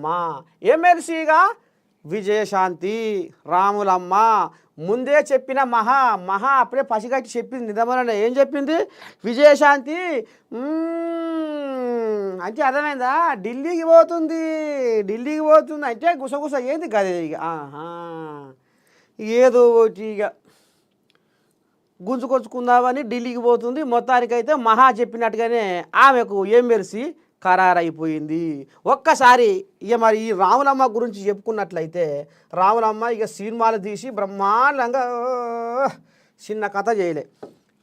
మా ఎమ్మెల్సీగా విజయశాంతి రాములమ్మ ముందే చెప్పిన మహా అప్పుడే పసిగట్టి చెప్పింది నిజమన ఏం చెప్పింది విజయశాంతి అంటే అర్థమైందా ఢిల్లీకి పోతుంది అంటే గుసగుస ఏంది గదే ఇక ఏదో ఒకటి ఇక గుంజుకొచ్చుకుందామని ఢిల్లీకి పోతుంది మొత్తానికైతే మహా చెప్పినట్టుగానే ఆమెకు ఎమ్మెల్సీ ఖరారైపోయింది. ఒక్కసారి ఇక మరి ఈ రాములమ్మ గురించి చెప్పుకున్నట్లయితే రాములమ్మ ఇక సినిమాలు తీసి బ్రహ్మాండంగా చిన్న కథ చేయలే.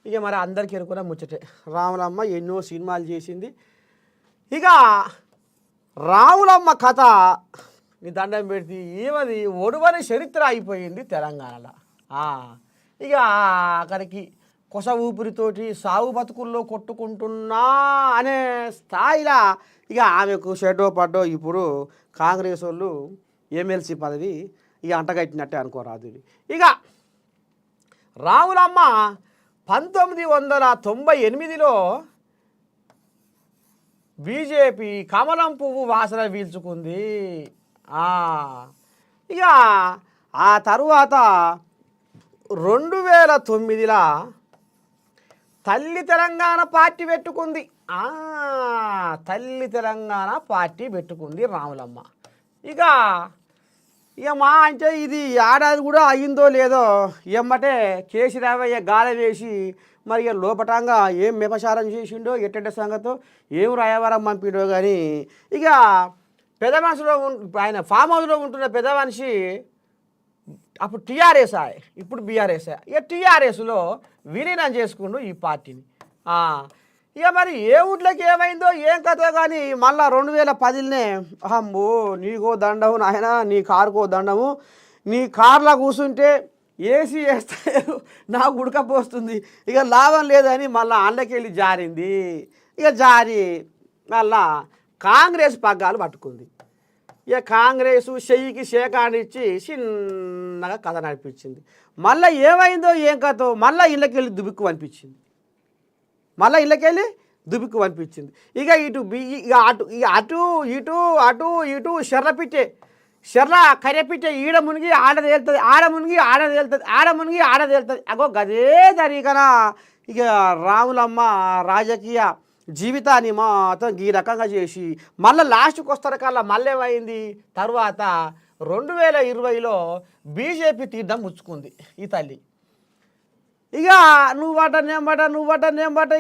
ఇక మరి అందరికీ ఎరుకున్న ముచ్చటే రాములమ్మ ఎన్నో సినిమాలు చేసింది. ఇక రాములమ్మ కథ నీ దండం పెడితే ఏమది ఒడువని చరిత్ర అయిపోయింది తెలంగాణలో. ఇక అక్కడికి కొస ఊపిరితోటి సాగు బతుకుల్లో కొట్టుకుంటున్నా అనే స్థాయిలో ఇక ఆమెకు షెడ్డో పడ్డో ఇప్పుడు కాంగ్రెస్ వాళ్ళు ఎమ్మెల్సీ పదవి ఇక అంటగట్టినట్టే అనుకోరాదు. ఇక రాములమ్మ 1998లో బీజేపీ కమలం పువ్వు వాసన పీల్చుకుంది. ఇక ఆ తరువాత 2009లో తల్లి తెలంగాణ పార్టీ పెట్టుకుంది. తల్లి తెలంగాణ పార్టీ పెట్టుకుంది రాములమ్మ. ఇక మా అంటే ఇది ఏడాది కూడా అయ్యిందో లేదో ఎమ్మటే కేసీరావయ్య గాల వేసి మరి ఇక లోపటంగా ఏం మెపచారం చేసిండో ఎట్టెట్ట సంగతో ఏం రాయవరం పంపిండో కానీ ఇక పెద్ద మనిషిలో ఆయన ఫామ్ హౌస్లో ఉంటున్న పెద్ద మనిషి అప్పుడు టీఆర్ఎస్ ఇప్పుడు బీఆర్ఎస్ ఇక టీఆర్ఎస్లో విలీనం చేసుకుండు ఈ పార్టీని. ఇక మరి ఏ ఊట్లోకి ఏమైందో ఏం కథో కానీ మళ్ళా 2010లోనే అమ్మో నీకో దండము నాయన నీ కారుకో దండము నీ కార్లో కూర్చుంటే ఏసీ వేస్తారు నాకు ఉడకపోస్తుంది ఇక లాభం లేదని మళ్ళీ అండ్లకెళ్ళి జారింది. ఇక జారి మళ్ళా కాంగ్రెస్ పగ్గాలు పట్టుకుంది. ఇక కాంగ్రెసు చెయ్యికి షేకానిచ్చి చిన్నగా కథ నడిపించింది. మళ్ళీ ఏమైందో ఏం కథో మళ్ళీ ఇళ్ళకెళ్ళి దుబుక్కు అనిపించింది. ఇక ఇటు షెర్ల కర్రెపిట్టే ఈడ మునిగి ఆడ తేలుతుంది ఆడ మునిగి ఆడ తేలుతుంది అగో గదే జరిగినా ఇక రాములమ్మ రాజకీయ జీవితాన్ని మొత్తం ఈ రకంగా చేసి మళ్ళీ లాస్ట్కి వస్తారు కల్లా మళ్ళీ ఏమైంది తర్వాత 2020లో బీజేపీ తీర్థం ముచ్చుకుంది ఈ తల్లి. ఇక నువ్వట నేంబట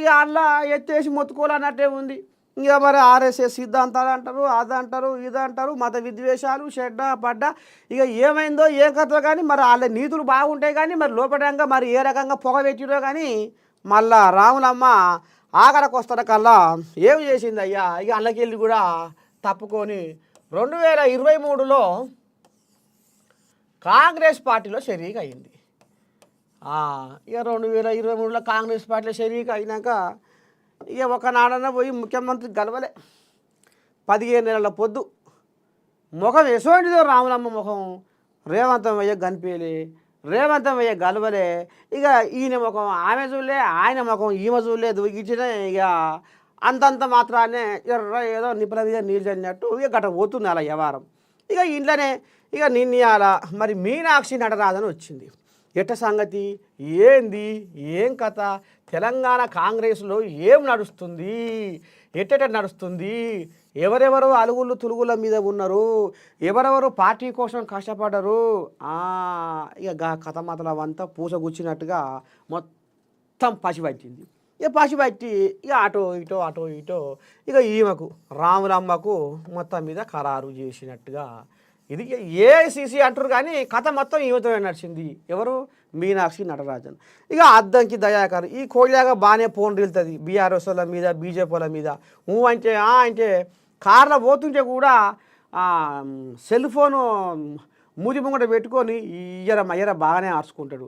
ఇక అలా ఎత్తేసి మొత్తుకోవాలన్నట్టే ఉంది. ఇక మరి ఆర్ఎస్ఎస్ సిద్ధాంతాలు అంటారు అదంటారు ఇదంటారు మత విద్వేషాలు షెడ్డ పడ్డ ఇక ఏమైందో ఏ కథో కానీ మరి వాళ్ళ నీతులు బాగుంటాయి కానీ మరి లోపడంగా మరి ఏ రకంగా పొగ పెట్టిరో కానీ మళ్ళా రాములమ్మ ఆఖరికి వస్తార కల్లా ఏమి చేసింది అయ్యా ఇక అల్లకెళ్ళి కూడా తప్పుకొని 2023లో కాంగ్రెస్ పార్టీలో షరీక్ అయింది. ఇక 2023లో కాంగ్రెస్ పార్టీలో షరీక్ అయినాక ఇక ఒకనాడన పోయి ముఖ్యమంత్రి గెలవలే 15 నెలల పొద్దు ముఖం ఎసోంటిదో రాములమ్మ ముఖం రేవంతమయ్య కనిపించలే రేవంతమయ్య గలవలే. ఇక ఈయన ముఖం ఆమె చూడలే ఆయన ముఖం ఈమె చూడలేదు. ఇచ్చిన ఇక అంతంత మాత్రాన్నే ఎర్ర ఏదో నిపుల మీద నీళ్ళు చల్లినట్టు ఇక గట్ట పోతుంది అలా వ్యవహారం. ఇక ఇంట్లోనే ఇక నిన్నయాల మరి మీనాక్షి నటరాజన్ వచ్చింది. ఎట్ట సంగతి ఏంది ఏం కథ తెలంగాణ కాంగ్రెస్లో ఏం నడుస్తుంది ఎట్టెట నడుస్తుంది ఎవరెవరు అలుగుళ్ళు తులుగుల మీద ఉన్నారు ఎవరెవరు పార్టీ కోసం కష్టపడ్డారు ఇక కథ మాత్రం అవంతా పూసగుచ్చినట్టుగా మొత్తం పసిపట్టింది. ఇక పసిపట్టి ఇక అటో ఇటో ఇక ఈమెకు రాములమ్మకు మొత్తం మీద ఖరారు చేసినట్టుగా ఇది ఏఐసిసి అంటారు కానీ కథ మొత్తం ఈమెతో నడిచింది. ఎవరు మీనాక్షి నటరాజన్. ఇక అద్దంకి దయాకర్ ఈ కోళ్ళగా బాగానే ఫోన్ వెళ్తుంది బీఆర్ఎస్ వాళ్ళ మీద బీజేపీ వాళ్ళ మీద అంటే కార్లో పోతుంటే కూడా సెల్ ఫోను మూతి ముంగట పెట్టుకొని ఇయ్యర బాగానే ఆర్చుకుంటాడు.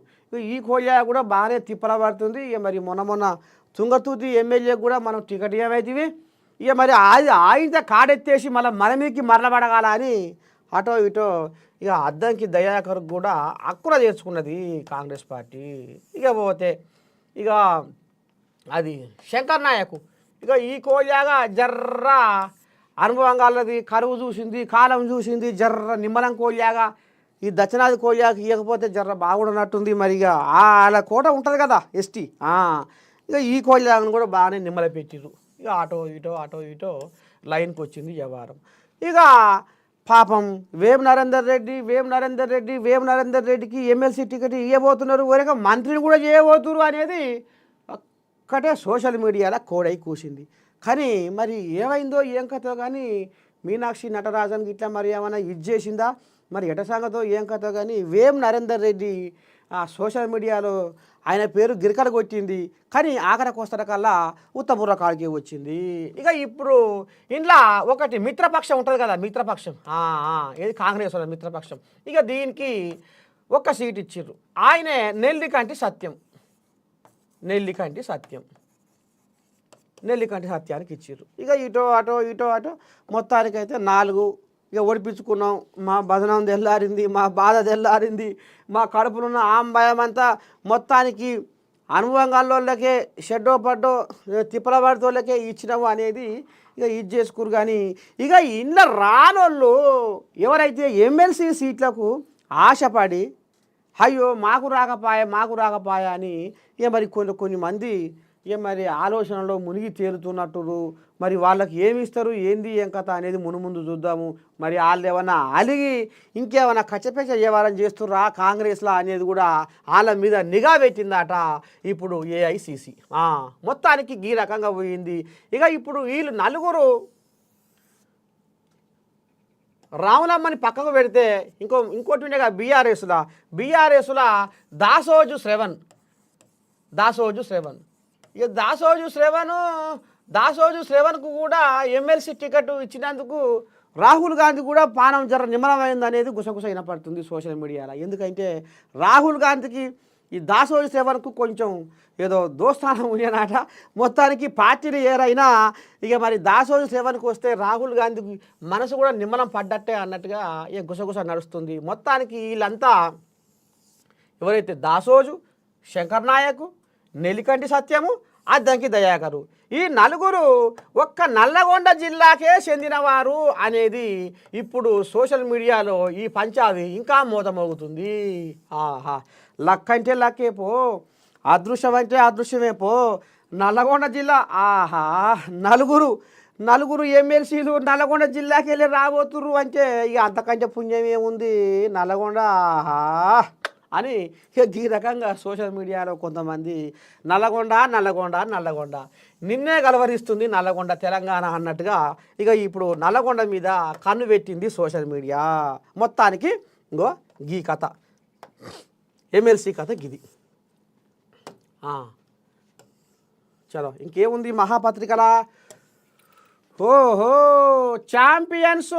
ఈ కోళ్ళ కూడా బాగానే తిప్పల పడుతుంది. ఇక మరి మొన్న తుంగతూతి ఎమ్మెల్యే కూడా మనం టికెట్ ఏమైతే ఇక మరి ఆయన కాడెత్తేసి మళ్ళీ మన మీదకి మరలబడగాల అని అటో ఇటో ఇక అద్దంకి దయాకర్ కూడా అక్కున చేర్చుకున్నది కాంగ్రెస్ పార్టీ. ఇక పోతే ఇక అది శంకర్ నాయకు ఇక ఈ కోళ్ళగా జర్రా అనుభవంగాలది కరువు చూసింది కాలం చూసింది జర్ర నిమ్మలం కోల్యాగా ఈ దక్షిణాది కోల్యాకి ఇవ్వకపోతే జర్ర బాగుండనట్టుంది మరి ఇక అలా కోట ఉంటుంది కదా ఎస్టీ ఇక ఈ కోల్యాగను కూడా బాగానే నిమ్మల పెట్టిరు ఇక ఆటో ఇటో లైన్కి వచ్చింది వ్యవహారం ఇక పాపం వేం నరేందర్ రెడ్డికి ఎమ్మెల్సీ టికెట్ ఇవ్వబోతున్నారు వరకు మంత్రిని కూడా చేయబోతున్నారు అనేది ఒక్కటే సోషల్ మీడియాలో కోడై కూసింది కానీ మరి ఏమైందో ఏం కథో కానీ మీనాక్షి నటరాజన్కి ఇట్లా మరి ఏమైనా ఇది చేసిందా మరి ఎట సంగతో ఏం కథో కానీ వేం నరేందర్ రెడ్డి సోషల్ మీడియాలో ఆయన పేరు గిరికలు కొట్టింది కానీ ఆఖరికి వస్తకల్లా ఉత్తపుర కాడికి వచ్చింది ఇక ఇప్పుడు ఇంట్లో ఒకటి మిత్రపక్షం ఉంటుంది కదా మిత్రపక్షం ఏది కాంగ్రెస్ వాళ్ళ మిత్రపక్షం ఇక దీనికి ఒక్క సీట్ ఇచ్చిర్రు ఆయనే నెల్లికంటి సత్యానికి ఇచ్చిర్రు ఇక ఇటో అటో మొత్తానికైతే 4 ఇక ఓడిపించుకున్నాం మా బదనం తెల్లారింది మా బాధ తెల్లారింది మా కడుపులున్న భయం అంతా మొత్తానికి అనుభవంగాల్లోళ్ళకే షెడ్డో పడ్డో తిప్పల పడితోళ్ళకే ఇచ్చినాము అనేది ఇక ఇది చేసుకురు కానీ ఇక ఇంట్లో రానోళ్ళు ఎవరైతే ఎమ్మెల్సీ సీట్లకు ఆశపడి అయ్యో మాకు రాకపాయ అని ఇక మరి కొన్ని మంది ఇక మరి ఆలోచనలో మునిగి తేలుతున్నట్టు మరి వాళ్ళకి ఏమి ఇస్తారు ఏంది ఏం కథ అనేది ముందు చూద్దాము మరి వాళ్ళు ఏమన్నా అలిగి ఇంకేమైనా కచ్చపెచ్చ వ్యవహారం చేస్తుర్రా కాంగ్రెస్లో అనేది కూడా వాళ్ళ మీద నిఘా పెట్టిందట ఇప్పుడు ఏఐసిసి మొత్తానికి ఈ రకంగా పోయింది ఇక ఇప్పుడు వీళ్ళు 4 రాములమ్మని పక్కకు పెడితే ఇంకోటి ఉండేగా బీఆర్ఎస్లా దాసోజు శ్రవణ్ ఇక దాసోజు శ్రవణ్కు కూడా ఎమ్మెల్సీ టికెట్ ఇచ్చినందుకు రాహుల్ గాంధీ కూడా పానం జర నిమ్మలమైంది అనేది గుసగుస వినపడుతుంది సోషల్ మీడియాలో ఎందుకంటే రాహుల్ గాంధీకి ఈ దాసోజు శ్రవణ్కు కొంచెం ఏదో దోస్తానం ఉండేనాట మొత్తానికి పార్టీలు ఏరైనా ఇక మరి దాసోజు శ్రవణ్కి వస్తే రాహుల్ గాంధీకి మనసు కూడా నిమ్మలం పడ్డట్టే అన్నట్టుగా ఇక గుసగుస నడుస్తుంది మొత్తానికి వీళ్ళంతా ఎవరైతే దాసోజు శంకర్ నాయక్ నెల్లికంటి సత్యము అద్దంకి దయాకరు ఈ 4 ఒక్క నల్లగొండ జిల్లాకే చెందినవారు అనేది ఇప్పుడు సోషల్ మీడియాలో ఈ పంచాది ఇంకా మోతమోగుతుంది లక్ అంటే లక్కే పో అదృశ్యం అంటే అదృశ్యమే పో నల్లగొండ జిల్లా నలుగురు ఎమ్మెల్సీలు నల్లగొండ జిల్లాకి వెళ్ళి రాబోతుర్రు అంటే ఇక అంతకంటే పుణ్యం ఏముంది నల్లగొండ అని ఈ రకంగా సోషల్ మీడియాలో కొంతమంది నల్లగొండ నిన్నే గలవరిస్తుంది నల్లగొండ తెలంగాణ అన్నట్టుగా ఇక ఇప్పుడు నల్లగొండ మీద కన్ను పెట్టింది సోషల్ మీడియా మొత్తానికి ఇంకో గీ కథ ఎమ్మెల్సీ కథ గిది చలో ఇంకేముంది మహాపత్రికలా ఛాంపియన్స్